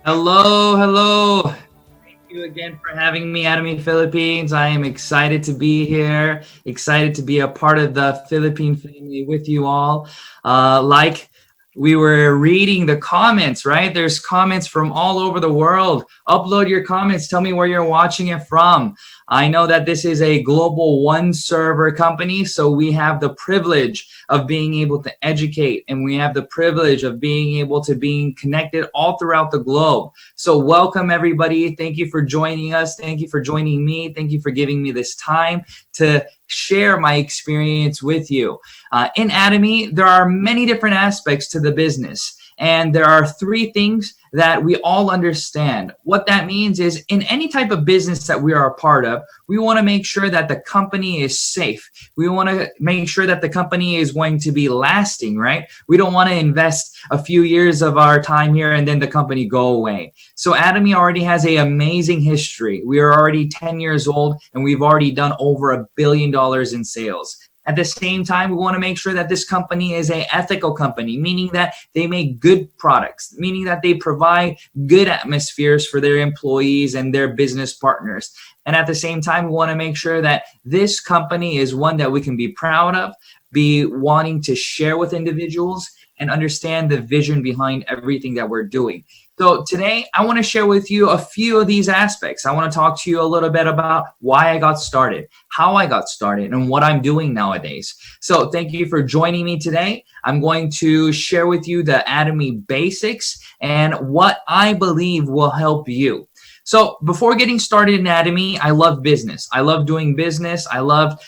Hello, hello. Thank you again for having me, Atomy Philippines. I am excited to be here, excited to be a part of the Philippine family with you all. Like we were reading the comments, right? There's comments from all over the world. Upload your comments. Tell me where you're watching it from. I know that this is a global one server company, so we have the privilege of being able to educate, and we have the privilege of being able to being connected all throughout the globe. So welcome everybody. Thank you for joining us. Thank you for joining me. Thank you for giving me this time to share my experience with you. In Atomy, there are many different aspects to the business. And there are three things that we all understand. What that means is in any type of business that we are a part of, we want to make sure that the company is safe. We want to make sure that the company is going to be lasting, right? We don't want to invest a few years of our time here and then the company go away. So Atomy already has an amazing history. We are already 10 years old and we've already done over $1 billion in sales. At the same time, we want to make sure that this company is an ethical company, meaning that they make good products, meaning that they provide good atmospheres for their employees and their business partners. And at the same time, we want to make sure that this company is one that we can be proud of, be wanting to share with individuals, and understand the vision behind everything that we're doing. So today, I want to share with you a few of these aspects. I want to talk to you a little bit about why I got started, how I got started, and what I'm doing nowadays. So thank you for joining me today. I'm going to share with you the Atomy basics and what I believe will help you. So before getting started in Atomy, I love business. I love doing business. I love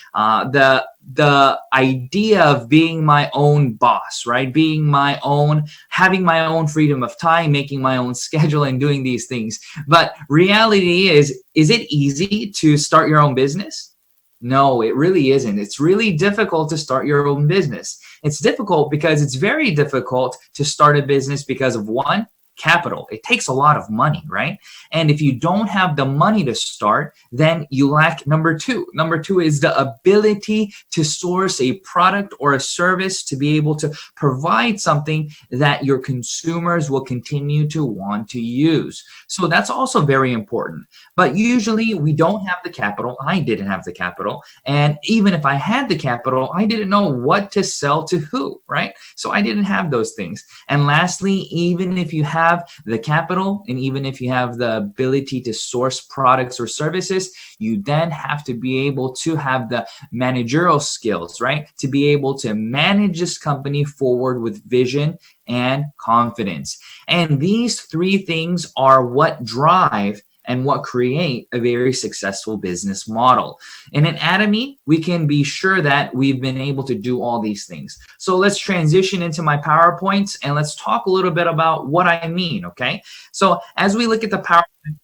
the idea of being my own boss, right? Being my own, having my own freedom of time, making my own schedule and doing these things. But reality is it easy to start your own business? No, it really isn't. It's really difficult to start your own business. It's difficult because it's very difficult to start a business because of one, capital. It takes a lot of money, right? And if you don't have the money to start, then you lack number two. Number two is the ability to source a product or a service to be able to provide something that your consumers will continue to want to use. So that's also very important. But usually we don't have the capital. I didn't have the capital. And even if I had the capital, I didn't know what to sell to who, right? So I didn't have those things. And lastly, even if you have the capital and even if you have the ability to source products or services, you then have to be able to have the managerial skills, right? To be able to manage this company forward with vision and confidence. And these three things are what drive and what create a very successful business model. And in Atomy, we can be sure that we've been able to do all these things. So let's transition into my PowerPoints and let's talk a little bit about what I mean, okay? So as we look at the PowerPoint,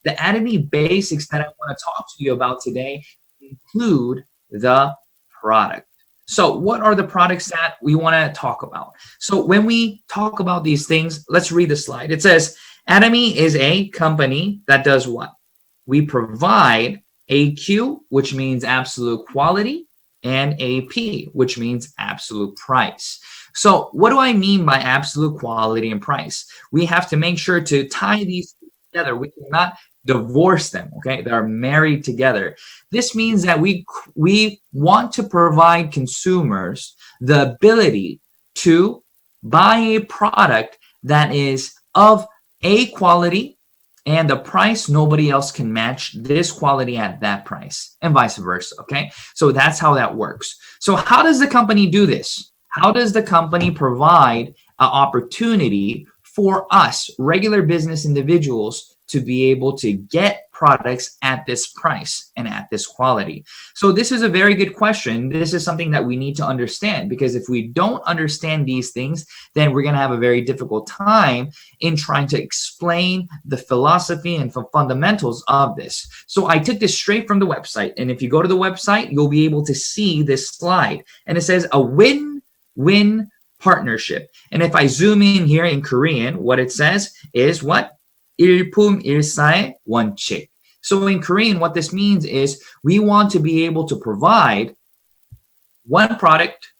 the Atomy basics that I want to talk to you about today include the product. So what are the products that we want to talk about? So when we talk about these things, let's read the slide. It says, Atomy is a company that does what? We provide AQ, which means absolute quality, and AP, which means absolute price. So what do I mean by absolute quality and price? We have to make sure to tie these together. We cannot divorce them, okay? They're married together. This means that we want to provide consumers the ability to buy a product that is of a quality and the price nobody else can match this quality at that price and vice versa, okay? So that's how that works. So how does the company do this? How does the company provide an opportunity for us, regular business individuals, to be able to get products at this price and at this quality? So this is a very good question. This is something that we need to understand, because if we don't understand these things, then we're going to have a very difficult time in trying to explain the philosophy and fundamentals of this. So I took this straight from the website. And if you go to the website, you'll be able to see this slide. And it says a win-win partnership. And if I zoom in here in Korean, what it says is what? 일품일사의 원칙. So in Korean, what this means is we want to be able to provide one product,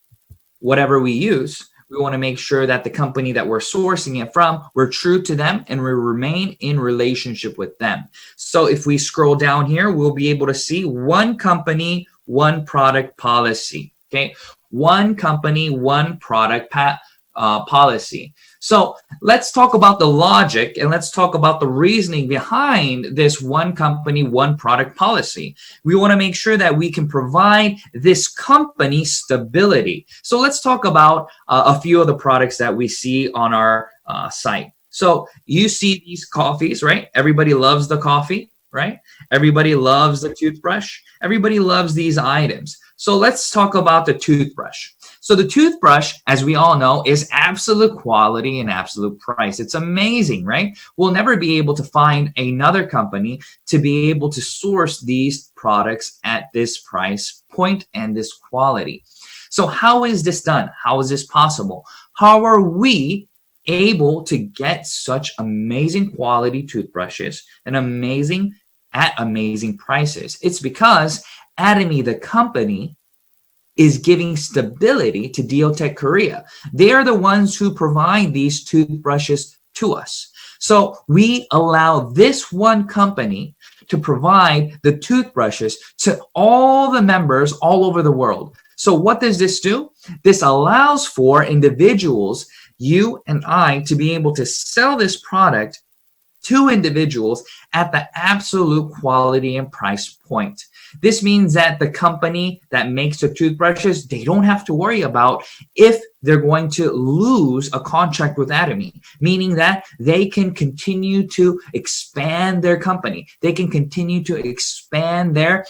whatever we use, We want to make sure that the company that we're sourcing it from, we're true to them and we remain in relationship with them. So if we scroll down here, we'll be able to see one company, one product policy. Okay, one company, one product policy. So let's talk about the logic and let's talk about the reasoning behind this one company, one product policy. We want to make sure that we can provide this company stability. So let's talk about a few of the products that we see on our site. So you see these coffees, right? Everybody loves the coffee, right? Everybody loves the toothbrush. Everybody loves these items. So let's talk about the toothbrush. So the toothbrush, as we all know, is absolute quality and absolute price. It's amazing, right? We'll never be able to find another company to be able to source these products at this price point and this quality. So how is this done? How is this possible? How are we able to get such amazing quality toothbrushes and amazing prices? It's because Atomy, the company, is giving stability to Deotech Korea. They are the ones who provide these toothbrushes to us. So we allow this one company to provide the toothbrushes to all the members all over the world. So what does this do? This allows for individuals, you and I, to be able to sell this product to individuals at the absolute quality and price point. This means that the company that makes the toothbrushes, they don't have to worry about if they're going to lose a contract with Atomy, meaning that they can continue to expand their company. They can continue to expand their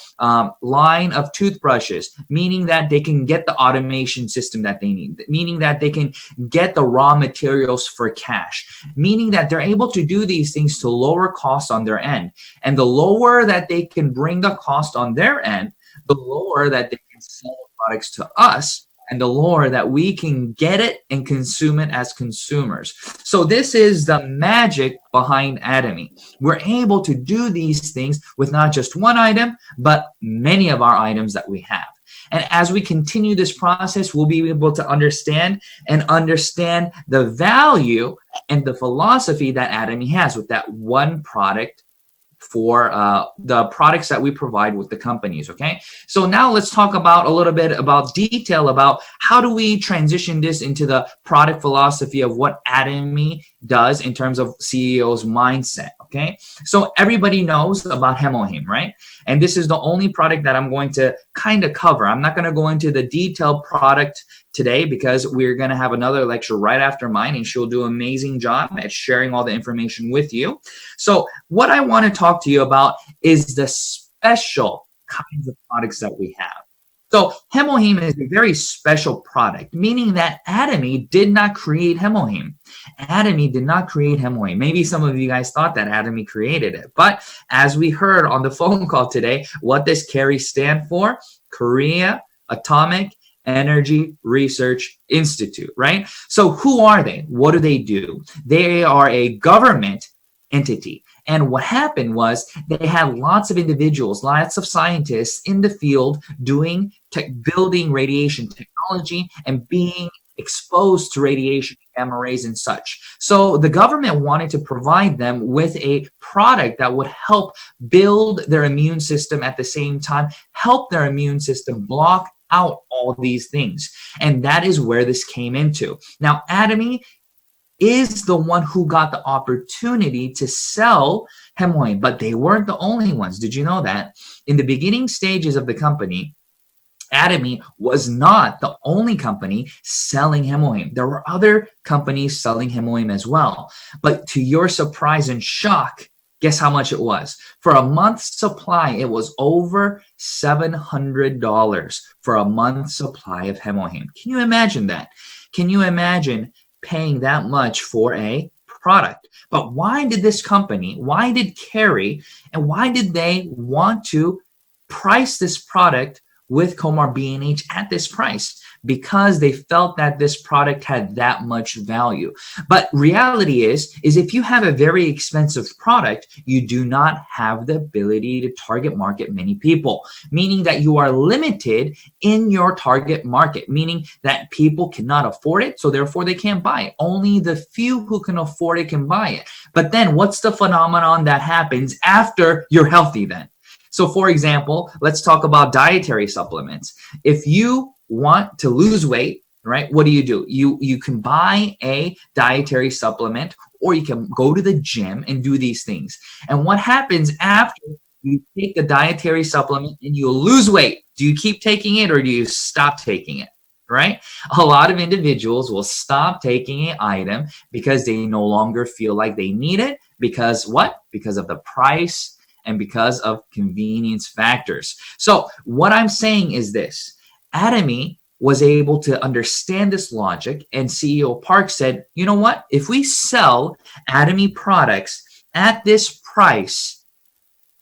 line of toothbrushes, meaning that they can get the automation system that they need, meaning that they can get the raw materials for cash, meaning that they're able to do these things to lower costs on their end. And the lower that they can bring the cost on their end, the lower that they can sell the products to us, and the lower that we can get it and consume it as consumers. So this is the magic behind Atomy. We're able to do these things with not just one item, but many of our items that we have. And as we continue this process, we'll be able to understand the value and the philosophy that Atomy has with that one product for the products that we provide with the companies. Okay, so now let's talk about a little bit about detail about how do we transition this into the product philosophy of what Atomy does in terms of CEO's mindset. Okay, so everybody knows about HemoHIM, right? And this is the only product that I'm going to kind of cover. I'm not going to go into the detailed product today because we're going to have another lecture right after mine, and she'll do an amazing job at sharing all the information with you. So what I want to talk to you about is the special kinds of products that we have. So HemoHIM is a very special product, meaning that Atomy did not create HemoHIM. Atomy did not create HemoHIM. Maybe some of you guys thought that Atomy created it. But as we heard on the phone call today, what does CARI stand for? Korea Atomic Energy Research Institute, right? So who are they? What do? They are a government entity. And what happened was they had lots of individuals, lots of scientists in the field building radiation technology and being exposed to radiation, gamma rays and such. So the government wanted to provide them with a product that would help build their immune system at the same time, help their immune system block out all these things. And that is where this came into. Now, Atomy is the one who got the opportunity to sell HemoHIM, but they weren't the only ones. Did you know that? In the beginning stages of the company, Atomy was not the only company selling HemoHIM. There were other companies selling HemoHIM as well. But to your surprise and shock, guess how much it was? For a month's supply, it was over $700 for a month's supply of HemoHIM. Can you imagine that? Can you imagine paying that much for a product? But why did this company, why did CARI, and why did they want to price this product with Comar B&H at this price because they felt that this product had that much value. But reality is if you have a very expensive product, you do not have the ability to target market many people, meaning that you are limited in your target market, meaning that people cannot afford it, so therefore they can't buy it. Only the few who can afford it can buy it. But then what's the phenomenon that happens after you're healthy then? So for example, let's talk about dietary supplements. If you want to lose weight, right, what do? You can buy a dietary supplement, or you can go to the gym and do these things. And what happens after you take the dietary supplement and you lose weight? Do you keep taking it or do you stop taking it? Right? A lot of individuals will stop taking an item because they no longer feel like they need it. Because what? Because of the price and because of convenience factors. So what I'm saying is this: Atomy was able to understand this logic, and CEO Park said, you know what? If we sell Atomy products at this price,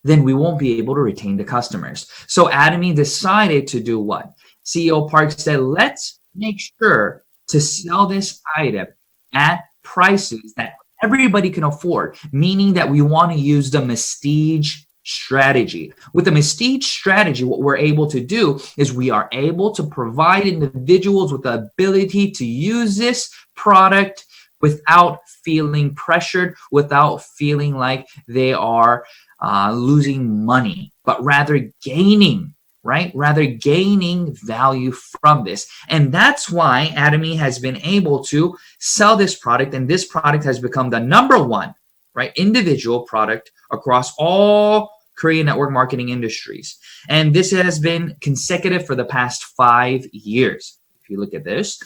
then we won't be able to retain the customers. So Atomy decided to do what? CEO Park said, let's make sure to sell this item at prices that everybody can afford, meaning that we want to use the Mestige strategy. With the Mestige strategy, what we're able to do is we are able to provide individuals with the ability to use this product without feeling pressured, without feeling like they are losing money, but rather gaining, right? Rather gaining value from this. And that's why Atomy has been able to sell this product, and this product has become the #1, right, individual product across all Korean network marketing industries. And this has been consecutive for the past 5 years. If you look at this,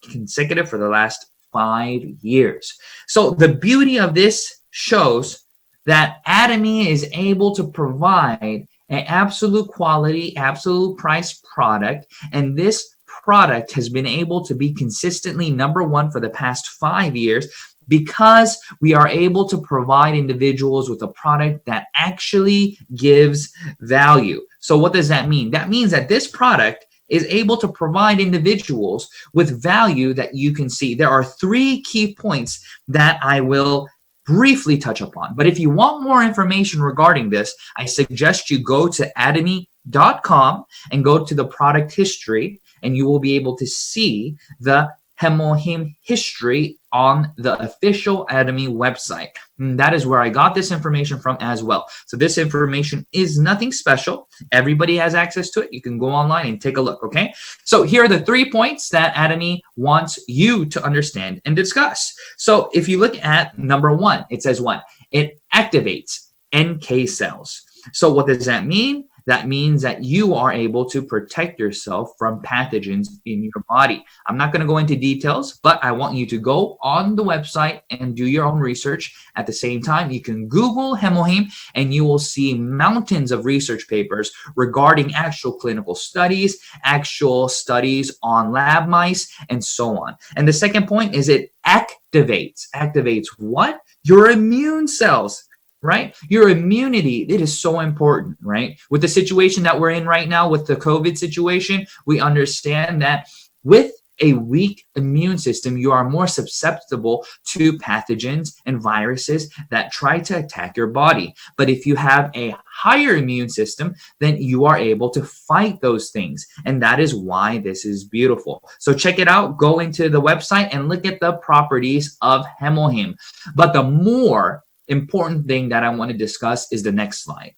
consecutive for the last 5 years. So the beauty of this shows that Atomy is able to provide an absolute quality, absolute price product, and this product has been able to be consistently #1 for the past 5 years because we are able to provide individuals with a product that actually gives value. So what does that mean? That means that this product is able to provide individuals with value that you can see. There are 3 key points that I will briefly touch upon. But if you want more information regarding this, I suggest you go to atomy.com and go to the product history, and you will be able to see the HemoHIM history on the official Atomy website. And that is where I got this information from as well. So this information is nothing special. Everybody has access to it. You can go online and take a look, okay? So here are the 3 points that Atomy wants you to understand and discuss. So if you look at #1, it says what? It activates NK cells. So what does that mean? That means that you are able to protect yourself from pathogens in your body. I'm not going to go into details, but I want you to go on the website and do your own research. At the same time, you can Google HemoHIM and you will see mountains of research papers regarding actual clinical studies, actual studies on lab mice, and so on. And the second point is it activates. Activates what? Your immune cells. Right? Your immunity, it is so important, right? With the situation that we're in right now with the COVID situation, we understand that with a weak immune system, you are more susceptible to pathogens and viruses that try to attack your body. But if you have a higher immune system, then you are able to fight those things. And that is why this is beautiful. So check it out. Go into the website and look at the properties of HemoHIM. But the more important thing that I want to discuss is the next slide.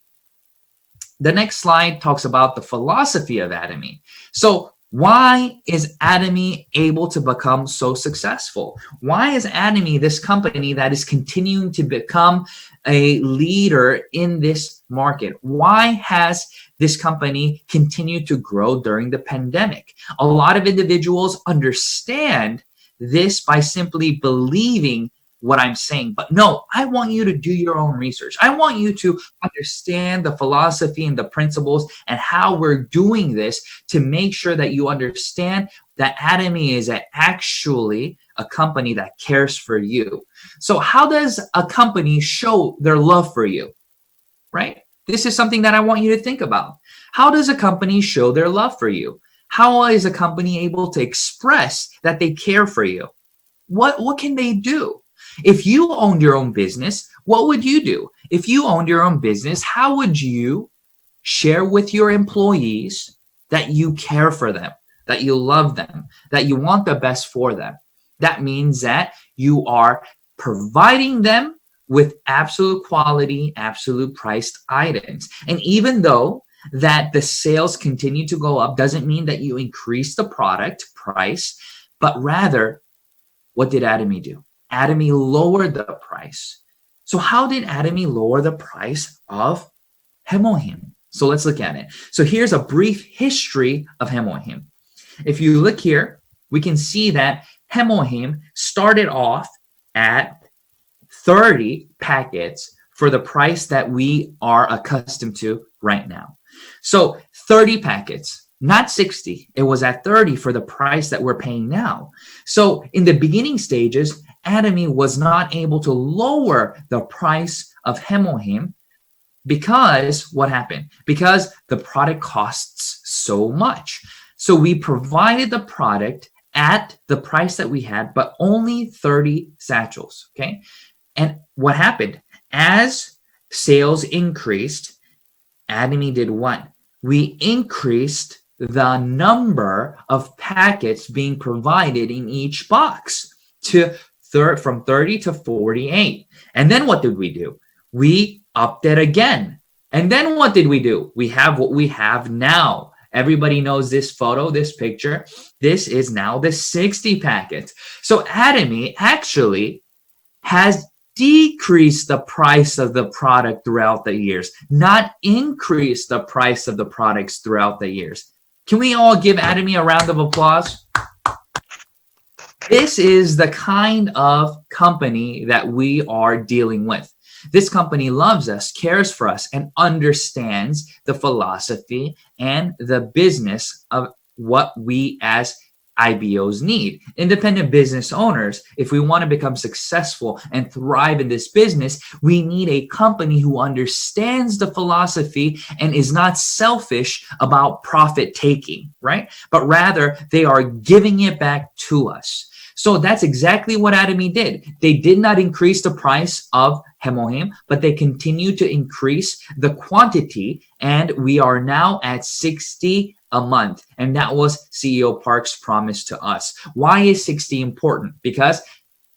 The next slide talks about the philosophy of Atomy. So why is Atomy able to become so successful? Why is Atomy this company that is continuing to become a leader in this market? Why has this company continued to grow during the pandemic? A lot of individuals understand this by simply believing what I'm saying. But no, I want you to do your own research. I want you to understand the philosophy and the principles and how we're doing this to make sure that you understand that Atomy is actually a company that cares for you. So how does a company show their love for you? Right? This is something that I want you to think about. How does a company show their love for you? How is a company able to express that they care for you? What can they do? If you owned your own business, what would you do? If you owned your own business, how would you share with your employees that you care for them, that you love them, that you want the best for them? That means that you are providing them with absolute quality, absolute priced items. And even though that the sales continue to go up, doesn't mean that you increase the product price, but rather, what did Atomy do? Atomy lowered the price. So how did Atomy lower the price of HemoHIM? So let's look at it. So here's a brief history of HemoHIM. If you look here, we can see that HemoHIM started off at 30 packets for the price that we are accustomed to right now. So 30 packets, not 60. It was at 30 for the price that we're paying now. So in the beginning stages, Atomy was not able to lower the price of HemoHIM because what happened? Because the product costs so much. So we provided the product at the price that we had, but only 30 satchels, okay? And what happened? As sales increased, Atomy did what? We increased the number of packets being provided in each box from 30 to 48. And then what did we do? We upped it again. And then what did we do? We have what we have now. Everybody knows this photo, this picture. This is now the 60 packets. So Atomy actually has decreased the price of the product throughout the years, not increased the price of the products throughout the years. Can we all give Atomy a round of applause? This is the kind of company that we are dealing with. This company loves us, cares for us, and understands the philosophy and the business of what we as IBOs need. Independent business owners, if we want to become successful and thrive in this business, we need a company who understands the philosophy and is not selfish about profit taking, right? But rather, they are giving it back to us. So that's exactly what Atomy did. They did not increase the price of HemoHIM, but they continue to increase the quantity, and we are now at 60 a month. And that was CEO Park's promise to us. Why is 60 important? Because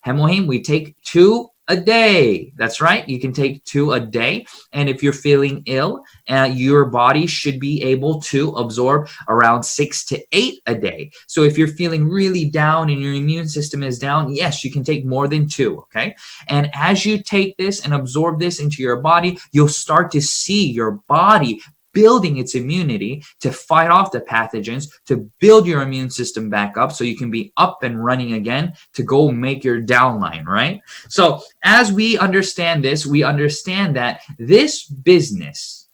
HemoHIM, we take 2 a day. That's right. You can take 2 a day. And if you're feeling ill, your body should be able to absorb around 6 to 8 a day. So if you're feeling really down and your immune system is down, yes, you can take more than 2. Okay. And as you take this and absorb this into your body, you'll start to see your body building its immunity to fight off the pathogens, to build your immune system back up so you can be up and running again to go make your downline, right? So as we understand this, we understand that this business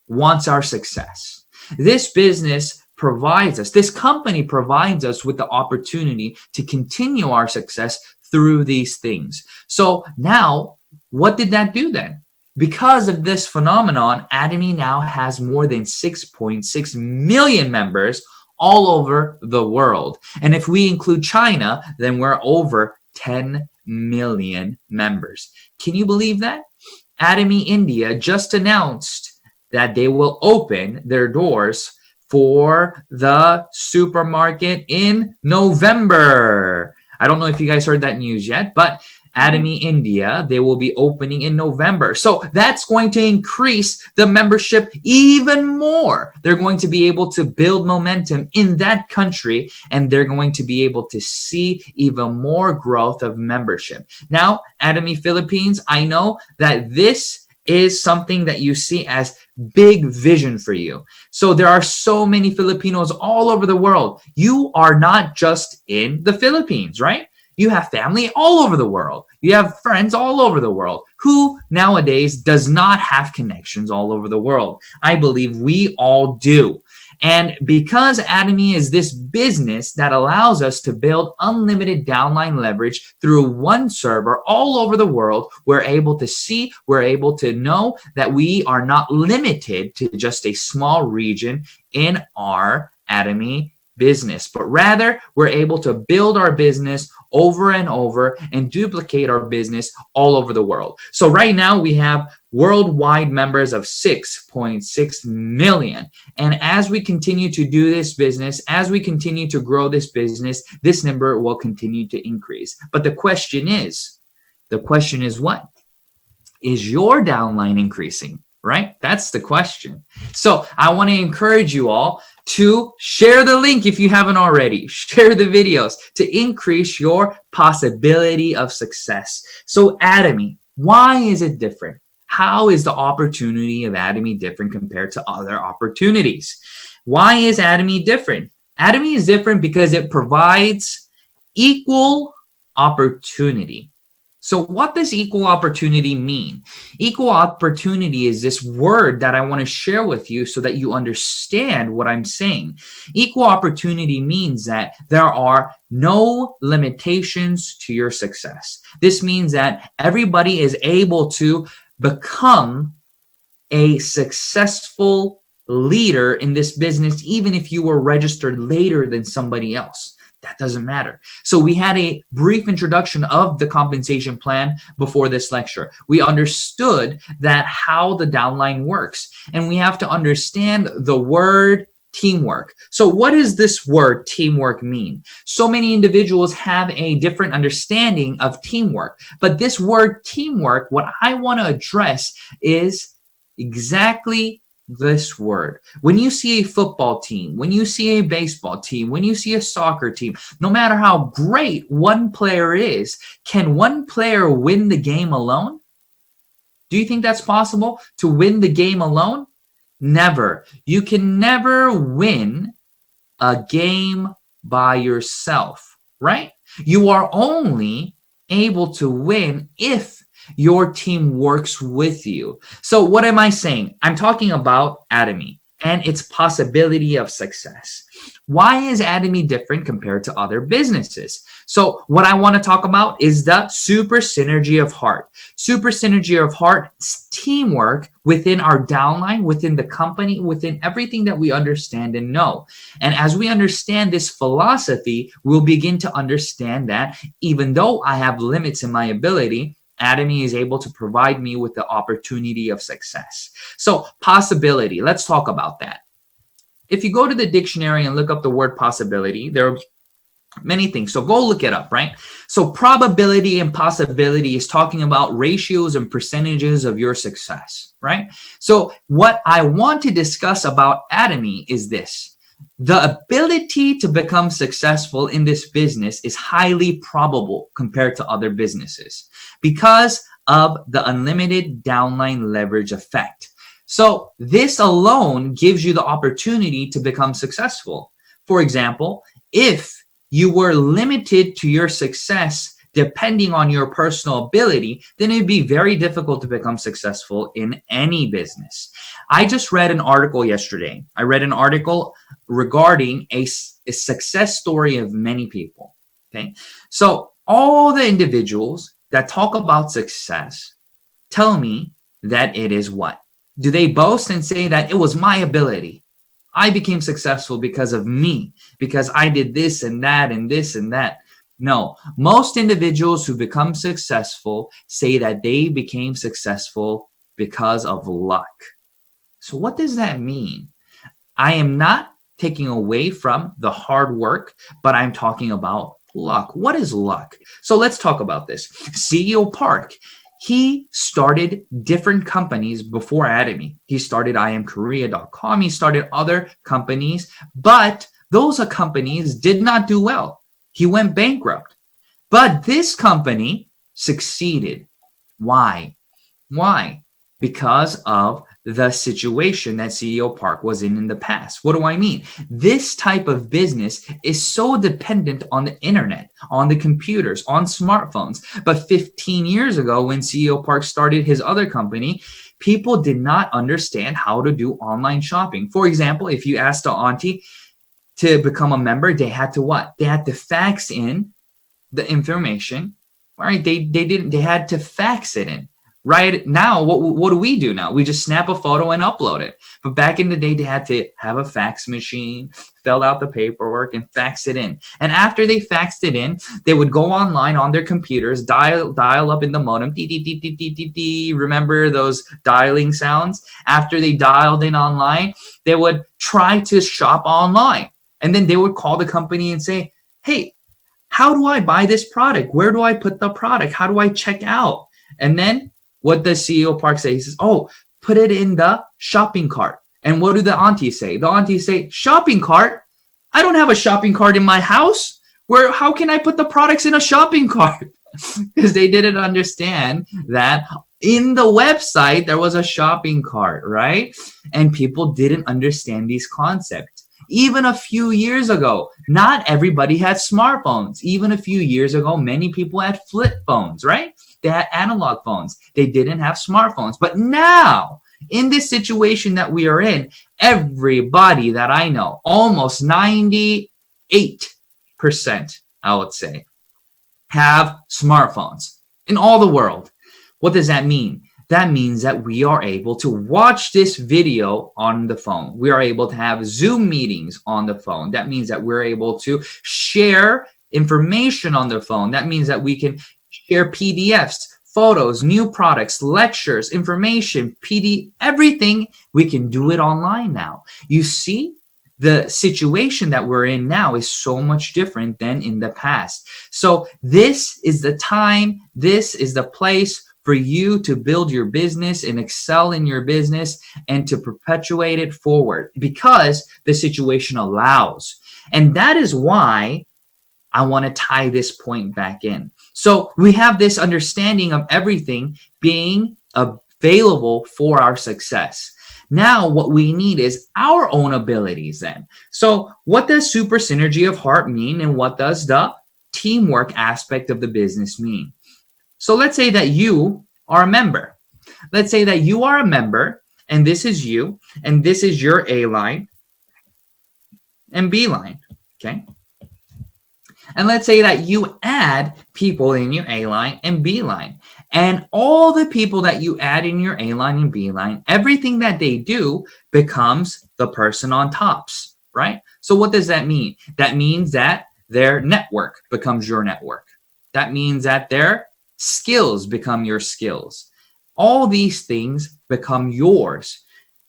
wants our success. This business provides us, this company provides us with the opportunity to continue our success through these things. So now, what did that do then? Because of this phenomenon, Atomy now has more than 6.6 million members all over the world. And if we include China, then we're over 10 million members. Can you believe that? Atomy India just announced that they will open their doors for the supermarket in November. I don't know if you guys heard that news yet, but Atomy India, they will be opening in November. So that's going to increase the membership even more. They're going to be able to build momentum in that country, and they're going to be able to see even more growth of membership. Now, Atomy Philippines, I know that this is something that you see as big vision for you. So there are so many Filipinos all over the world. You are not just in the Philippines, right? You have family all over the world. You have friends all over the world. Who nowadays does not have connections all over the world? I believe we all do. And because Atomy is this business that allows us to build unlimited downline leverage through one server all over the world, we're able to see, we're able to know that we are not limited to just a small region in our Atomy business, but rather we're able to build our business over and over and duplicate our business all over the world. So right now we have worldwide members of 6.6 million. And as we continue to do this business, as we continue to grow this business, this number will continue to increase. But the question is what? Is your downline increasing? Right? That's the question. So I want to encourage you all to share the link if you haven't already. Share the videos to increase your possibility of success. So Atomy, why is it different? How is the opportunity of Atomy different compared to other opportunities? Why is Atomy different? Atomy is different because it provides equal opportunity. So what does equal opportunity mean? Equal opportunity is this word that I want to share with you so that you understand what I'm saying. Equal opportunity means that there are no limitations to your success. This means that everybody is able to become a successful leader in this business, even if you were registered later than somebody else. That doesn't matter. So we had a brief introduction of the compensation plan before this lecture. We understood that how the downline works, and we have to understand the word teamwork. So what does this word teamwork mean? So many individuals have a different understanding of teamwork, but this word teamwork, what I want to address is exactly this word. When you see a football team, when you see a baseball team, when you see a soccer team, no matter how great one player is, can one player win the game alone? Do you think that's possible to win the game alone? Never. You can never win a game by yourself, right? You are only able to win if your team works with you. So what am I saying? I'm talking about Atomy and its possibility of success. Why is Atomy different compared to other businesses? So what I want to talk about is the super synergy of heart. Super synergy of heart, teamwork within our downline, within the company, within everything that we understand and know. And as we understand this philosophy, we'll begin to understand that even though I have limits in my ability, Atomy is able to provide me with the opportunity of success. So possibility, let's talk about that. If you go to the dictionary and look up the word possibility, there are many things. So go look it up, right? So probability and possibility is talking about ratios and percentages of your success, right? So what I want to discuss about Atomy is this. The ability to become successful in this business is highly probable compared to other businesses because of the unlimited downline leverage effect. So this alone gives you the opportunity to become successful. For example, if you were limited to your success depending on your personal ability, then it'd be very difficult to become successful in any business. I just read an article yesterday. I read an article regarding a success story of many people. Okay, so all the individuals that talk about success tell me that it is what? Do they boast and say that it was my ability? I became successful because of me, because I did this and that and this and that. No, most individuals who become successful say that they became successful because of luck. So what does that mean? I am not taking away from the hard work, but I'm talking about luck. What is luck? So let's talk about this. CEO Park, he started different companies before Atomy. He started IamKorea.com. He started other companies, but those companies did not do well. He went bankrupt. But this company succeeded. Why? Why? Because of the situation that CEO Park was in the past. What do I mean? This type of business is so dependent on the internet, on the computers, on smartphones. But 15 years ago, when CEO Park started his other company, people did not understand how to do online shopping. For example, if you asked the auntie to become a member, they had to what? They had to fax in the information, right? They had to fax it in. Right now, what do we do now? We just snap a photo and upload it. But back in the day, they had to have a fax machine, fill out the paperwork, and fax it in. And after they faxed it in, they would go online on their computers, dial up in the modem, dee, dee, dee, dee, dee, dee, dee. Remember those dialing sounds? After they dialed in online, they would try to shop online. And then they would call the company and say, hey, how do I buy this product? Where do I put the product? How do I check out? And then what does CEO Park say? He says, oh, put it in the shopping cart. And what do the aunties say? The aunties say, shopping cart? I don't have a shopping cart in my house. How can I put the products in a shopping cart? Because they didn't understand that in the website, there was a shopping cart, right? And people didn't understand these concepts. Even a few years ago, not everybody had smartphones. Even a few years ago, many people had flip phones, right? They had analog phones. They didn't have smartphones. But now, in this situation that we are in, everybody that I know, almost 98%, I would say, have smartphones in all the world. What does that mean? That means that we are able to watch this video on the phone. We are able to have Zoom meetings on the phone. That means that we're able to share information on the phone. That means that we can share PDFs, photos, new products, lectures, information, everything. We can do it online now. You see, the situation that we're in now is so much different than in the past. So this is the time, this is the place for you to build your business and excel in your business and to perpetuate it forward because the situation allows. And that is why I want to tie this point back in. So we have this understanding of everything being available for our success. Now what we need is our own abilities then. So what does super synergy of heart mean, and what does the teamwork aspect of the business mean? So let's say that you are a member. Let's say that you are a member, and this is you, and this is your A line and B line, okay? And let's say that you add people in your A line and B line. And all the people that you add in your A line and B line, everything that they do becomes the person on tops, right? So what does that mean? That means that their network becomes your network. That means that their skills become your skills. All these things become yours,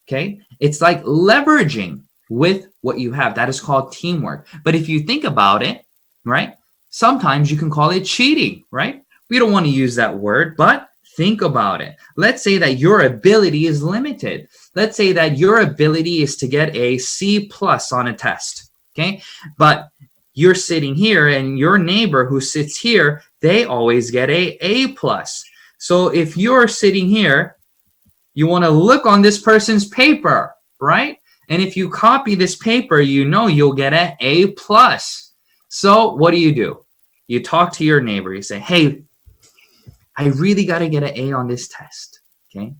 okay? It's like leveraging with what you have. That is called teamwork. But if you think about it, right, sometimes you can call it cheating, right? We don't want to use that word, but think about it. Let's say that your ability is limited. Let's say that your ability is to get a C+ on a test, okay? But you're sitting here and your neighbor who sits here, they always get a A+. So if you're sitting here, you want to look on this person's paper, right? And if you copy this paper, you know you'll get an A+. So what do? You talk to your neighbor. You say, hey, I really got to get an A on this test, okay?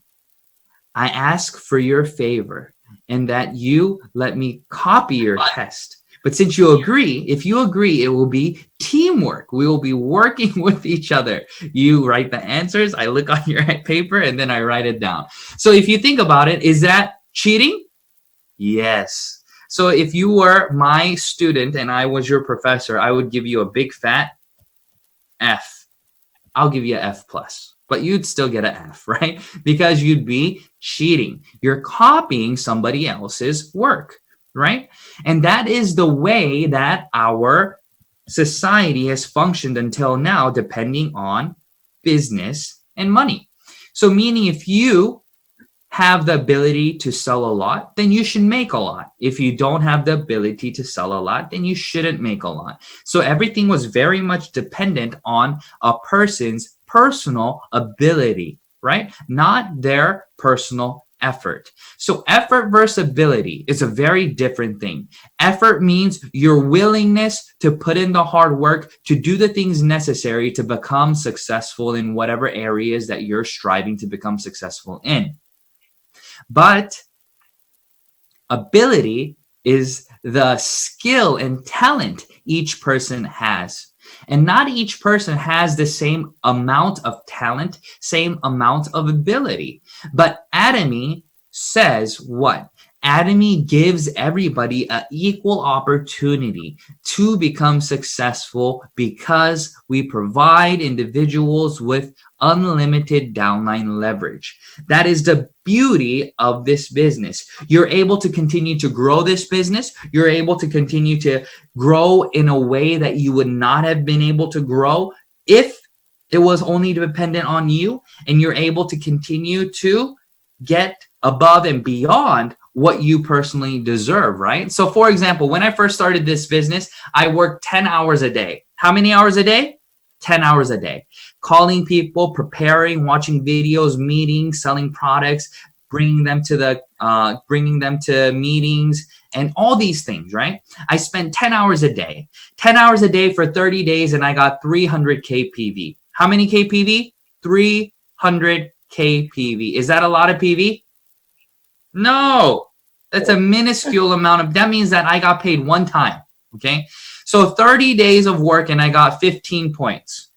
I ask for your favor and that you let me copy your test. But since you agree, if you agree, it will be teamwork. We will be working with each other. You write the answers, I look on your paper, and then I write it down. So if you think about it, is that cheating? Yes. So if you were my student and I was your professor, I would give you a big fat F. I'll give you an F+, but you'd still get an F, right? Because you'd be cheating. You're copying somebody else's work, right? And that is the way that our society has functioned until now, depending on business and money. So meaning if you have the ability to sell a lot, then you should make a lot. If you don't have the ability to sell a lot, then you shouldn't make a lot. So everything was very much dependent on a person's personal ability, right? Not their personal effort. So effort versus ability is a very different thing. Effort means your willingness to put in the hard work, to do the things necessary to become successful in whatever areas that you're striving to become successful in. But ability is the skill and talent each person has. And not each person has the same amount of talent, same amount of ability. But Atomy says what? Atomy gives everybody an equal opportunity to become successful because we provide individuals with unlimited downline leverage. That is the beauty of this business. You're able to continue to grow this business. You're able to continue to grow in a way that you would not have been able to grow if it was only dependent on you, and you're able to continue to get above and beyond what you personally deserve, right? So for example, when I first started this business, I worked 10 hours a day. How many hours a day? 10 hours a day. Calling people, preparing, watching videos, meetings, selling products, bringing them to meetings, and all these things, right? I spent 10 hours a day. 10 hours a day for 30 days, and I got 300 KPV. How many KPV? 300 KPV. Is that a lot of PV? No, that's a minuscule amount of, that means that I got paid one time. Okay. So 30 days of work and I got 15 points,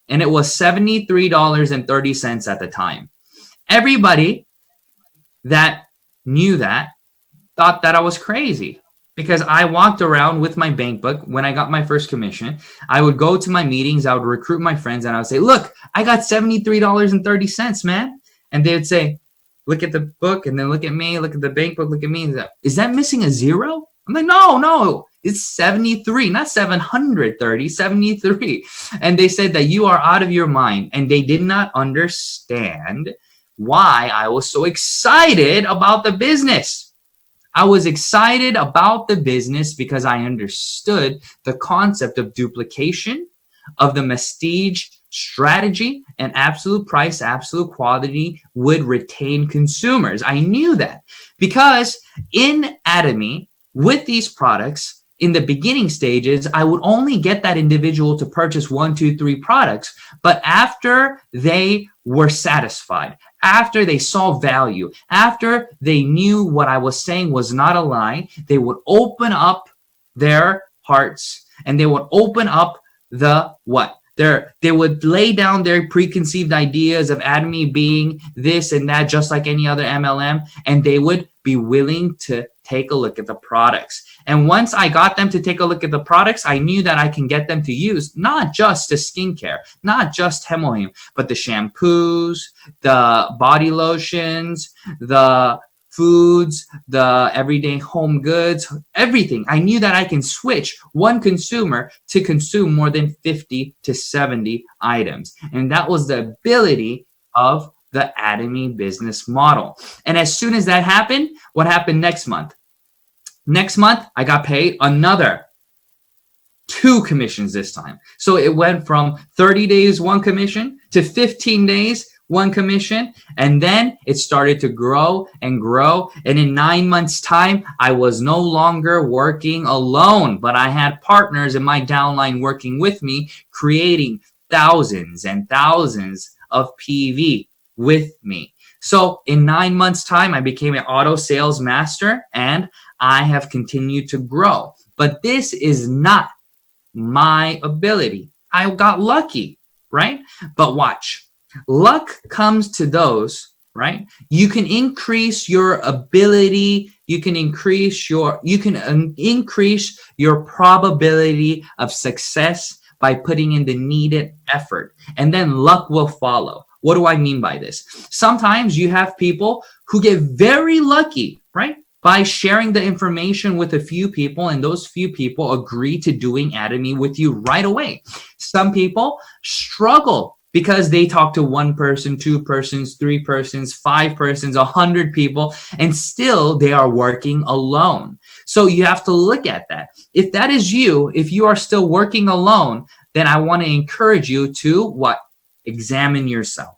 and it was $73.30 at the time. Everybody that knew that thought that I was crazy, because I walked around with my bank book when I got my first commission. I would go to my meetings, I would recruit my friends, and I would say, look, I got $73.30, man. And they would say, look at the book, and then look at me, look at the bank book, look at me. Is that missing a zero? I'm like, no, it's 73, not 730, 73. And they said that you are out of your mind. And they did not understand why I was so excited about the business. I was excited about the business because I understood the concept of duplication, of the prestige strategy, and absolute price, absolute quality would retain consumers. I knew that because in Atomy, with these products, in the beginning stages, I would only get that individual to purchase 1, 2, 3 products. But after they were satisfied, after they saw value, after they knew what I was saying was not a lie, they would open up their hearts, and they would open up the what? They would lay down their preconceived ideas of Atomy being this and that, just like any other MLM, and they would be willing to take a look at the products. And once I got them to take a look at the products, I knew that I can get them to use not just the skincare, not just HemoHIM, but the shampoos, the body lotions, the foods, the everyday home goods, everything. I knew that I can switch one consumer to consume more than 50 to 70 items. And that was the ability of the Atomy business model. And as soon as that happened, what happened next month? Next month, I got paid another 2 commissions this time. So it went from 30 days, 1 commission, to 15 days, 1 commission. And then it started to grow and grow. And in 9 months' time, I was no longer working alone, but I had partners in my downline working with me, creating thousands and thousands of PV with me. So in 9 months' time, I became an auto sales master, and I have continued to grow. But this is not my ability. I got lucky, right? But watch. Luck comes to those, right? You can increase your ability. You can increase your probability of success by putting in the needed effort, and then luck will follow. What do I mean by this? Sometimes you have people who get very lucky, right? By sharing the information with a few people, and those few people agree to doing Atomy with you right away. Some people struggle because they talk to 1 person, 2 persons, 3 persons, 5 persons, 100 people, and still they are working alone. So you have to look at that. If that is you, if you are still working alone, then I want to encourage you to what? Examine yourself.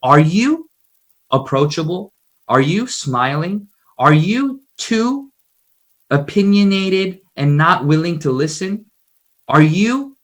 Are you approachable? Are you smiling? Are you too opinionated and not willing to listen? Are you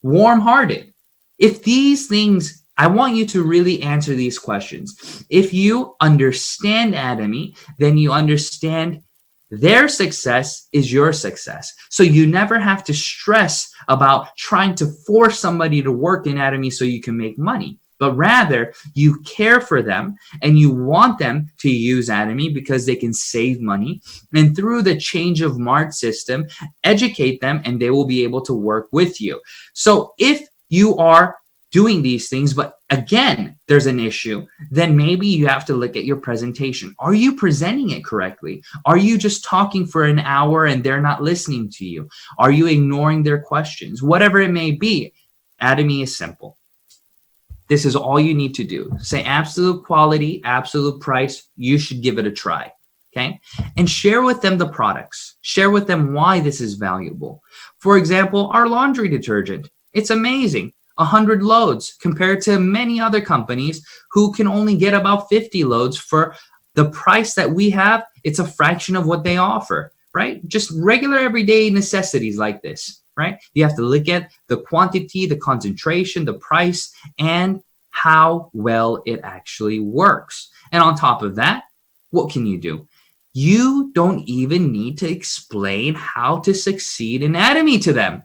warm-hearted? If these things I want you to really answer these questions. If you understand Atomy, then you understand their success is your success. So you never have to stress about trying to force somebody to work in Atomy so you can make money, but rather you care for them and you want them to use Atomy because they can save money. And through the change of mart system, educate them and they will be able to work with you. So if you are doing these things, but again, there's an issue, then maybe you have to look at your presentation. Are you presenting it correctly? Are you just talking for an hour and they're not listening to you? Are you ignoring their questions? Whatever it may be, Atomy is simple. This is all you need to do. Say absolute quality, absolute price. You should give it a try. Okay. And share with them the products. Share with them why this is valuable. For example, our laundry detergent. It's amazing. 100 loads compared to many other companies who can only get about 50 loads for the price that we have. It's a fraction of what they offer, right? Just regular everyday necessities like this, right? You have to look at the quantity, the concentration, the price, and how well it actually works. And on top of that, what can you do? You don't even need to explain how to succeed in Atomy to them.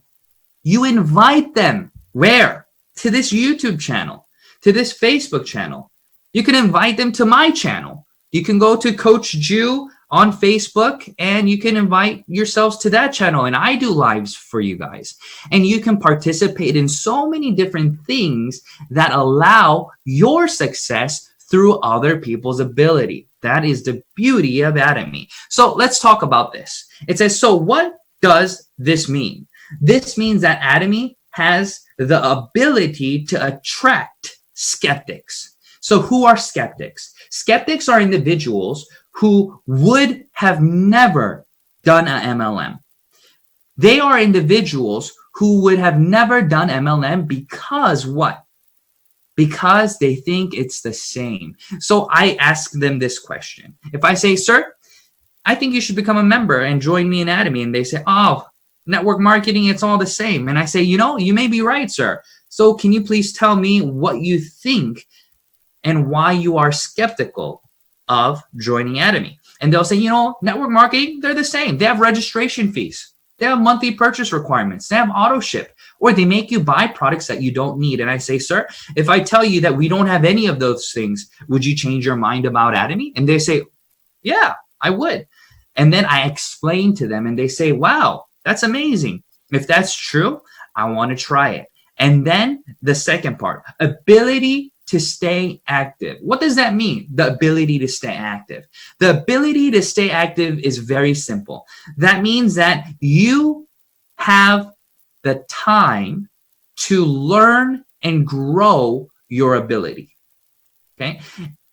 You invite them. Where? To this YouTube channel, to this Facebook channel. You can invite them to my channel. You can go to Coach Jew on Facebook and you can invite yourselves to that channel. And I do lives for you guys. And you can participate in so many different things that allow your success through other people's ability. That is the beauty of Atomy. So let's talk about this. It says, so what does this mean? This means that Atomy has the ability to attract skeptics. So who are skeptics? Skeptics are individuals who would have never done an MLM. They are individuals who would have never done MLM because what? Because they think it's the same. So I ask them this question. If I say, sir, I think you should become a member and join me in Atomy. And they say, oh, network marketing, it's all the same. And I say, you know, you may be right, sir. So can you please tell me what you think and why you are skeptical of joining Atomy? And they'll say, you know, network marketing, they're the same. They have registration fees. They have monthly purchase requirements. They have auto ship, or they make you buy products that you don't need. And I say, sir, if I tell you that we don't have any of those things, would you change your mind about Atomy? And they say, yeah, I would. And then I explain to them and they say, wow, that's amazing. If that's true, I want to try it. And then the second part, ability to stay active. What does that mean? The ability to stay active. The ability to stay active is very simple. That means that you have the time to learn and grow your ability. Okay?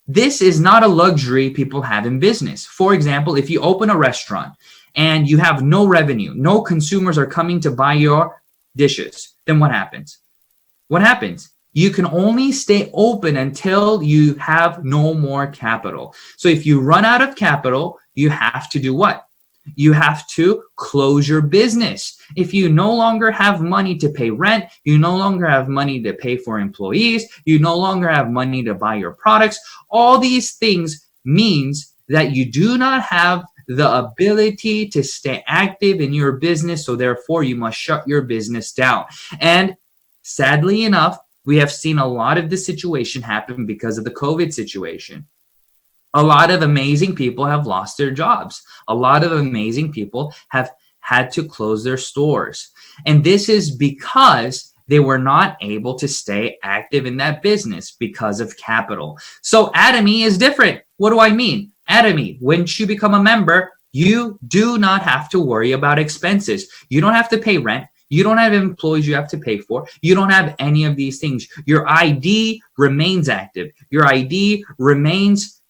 This is not a luxury people have in business. For example, if you open a restaurant and you have no revenue, no consumers are coming to buy your dishes, then what happens? What happens? You can only stay open until you have no more capital. So if you run out of capital, you have to do what? You have to close your business. If you no longer have money to pay rent, you no longer have money to pay for employees, you no longer have money to buy your products, all these things means that you do not have the ability to stay active in your business. So therefore, you must shut your business down. And sadly enough, we have seen a lot of this situation happen because of the COVID situation. A lot of amazing people have lost their jobs. A lot of amazing people have had to close their stores. And this is because they were not able to stay active in that business because of capital. So Atomy is different. What do I mean? Atomy, once you become a member, you do not have to worry about expenses. You don't have to pay rent. You don't have employees you have to pay for. You don't have any of these things. Your ID remains active. Your ID remains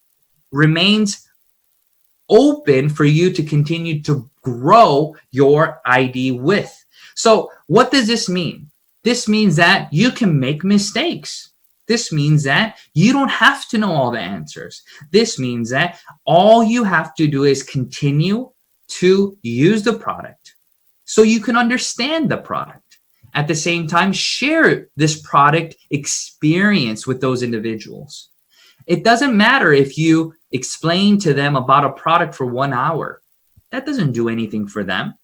open for you to continue to grow your ID with. So what does this mean? This means that you can make mistakes. This means that you don't have to know all the answers. This means that all you have to do is continue to use the product so you can understand the product. At the same time, share this product experience with those individuals. It doesn't matter if you explain to them about a product for 1 hour. That doesn't do anything for them.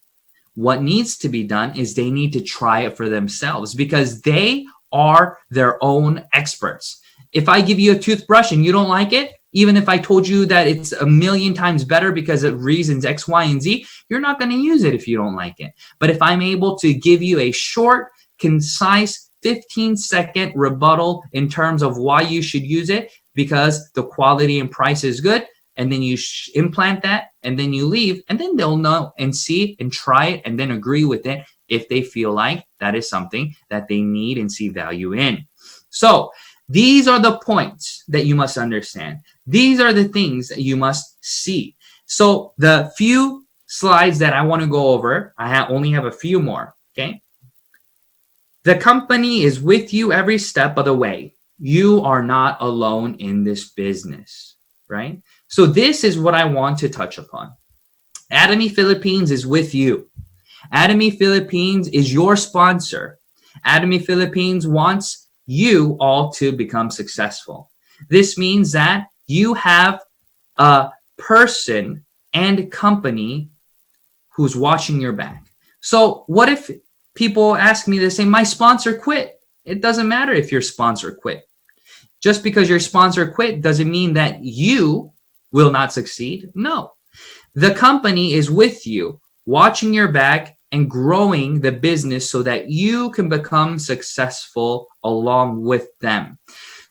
What needs to be done is they need to try it for themselves because they are their own experts. If I give you a toothbrush and you don't like it, even if I told you that it's a million times better because of reasons X, Y, and Z, you're not going to use it if you don't like it. But if I'm able to give you a short, concise, 15-second rebuttal in terms of why you should use it, because the quality and price is good, and then you implant that, and then you leave, and then they'll know and see and try it and then agree with it if they feel like that is something that they need and see value in. So these are the points that you must understand. These are the things that you must see. So the few slides that I want to go over, I only have a few more, okay? The company is with you every step of the way. You are not alone in this business, right? So this is what I want to touch upon. Atomy Philippines is with you. Atomy Philippines is your sponsor. Atomy Philippines wants you all to become successful. This means that you have a person and company who's watching your back. So what if people ask me to say, my sponsor quit? It doesn't matter if your sponsor quit. Just because your sponsor quit doesn't mean that you will not succeed. No. The company is with you, watching your back and growing the business so that you can become successful along with them.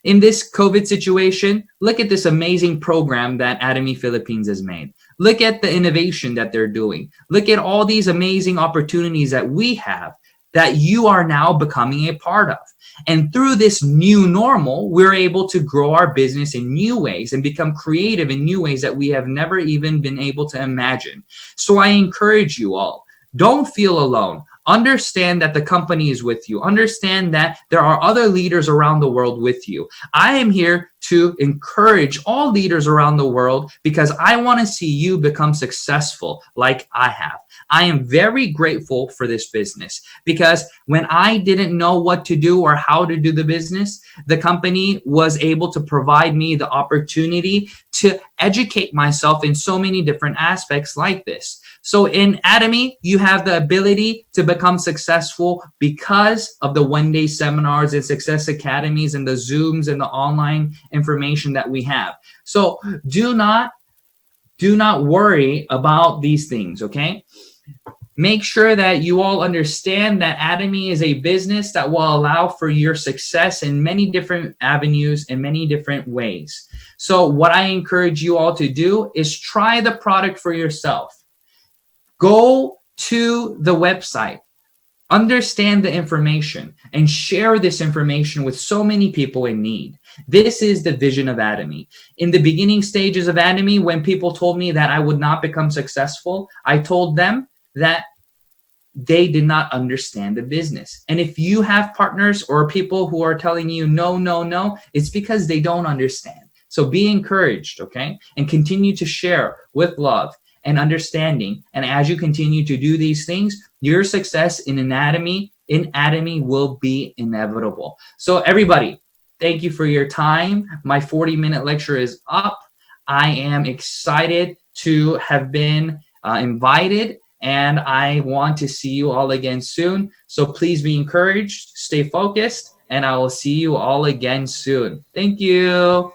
In this COVID situation, look at this amazing program that Atomy Philippines has made. Look at the innovation that they're doing. Look at all these amazing opportunities that we have that you are now becoming a part of. And through this new normal, we're able to grow our business in new ways and become creative in new ways that we have never even been able to imagine. So I encourage you all, don't feel alone. Understand that the company is with you. Understand that there are other leaders around the world with you. I am here to encourage all leaders around the world because I want to see you become successful like I have. I am very grateful for this business because when I didn't know what to do or how to do the business, the company was able to provide me the opportunity to educate myself in so many different aspects like this. So in Atomy, you have the ability to become successful because of the one-day seminars and success academies and the Zooms and the online information that we have. So do not worry about these things, okay? Make sure that you all understand that Atomy is a business that will allow for your success in many different avenues in many different ways. So what I encourage you all to do is try the product for yourself. Go to the website, understand the information, and share this information with so many people in need. This is the vision of Atomy. In the beginning stages of Atomy, when people told me that I would not become successful, I told them that they did not understand the business. And if you have partners or people who are telling you no, no, no, it's because they don't understand. So be encouraged, okay? And continue to share with love and understanding. And as you continue to do these things, your success in Atomy will be inevitable. So everybody, thank you for your time. My 40-minute lecture is up. I am excited to have been invited, and I want to see you all again soon. So please be encouraged, stay focused, and I will see you all again soon. Thank you.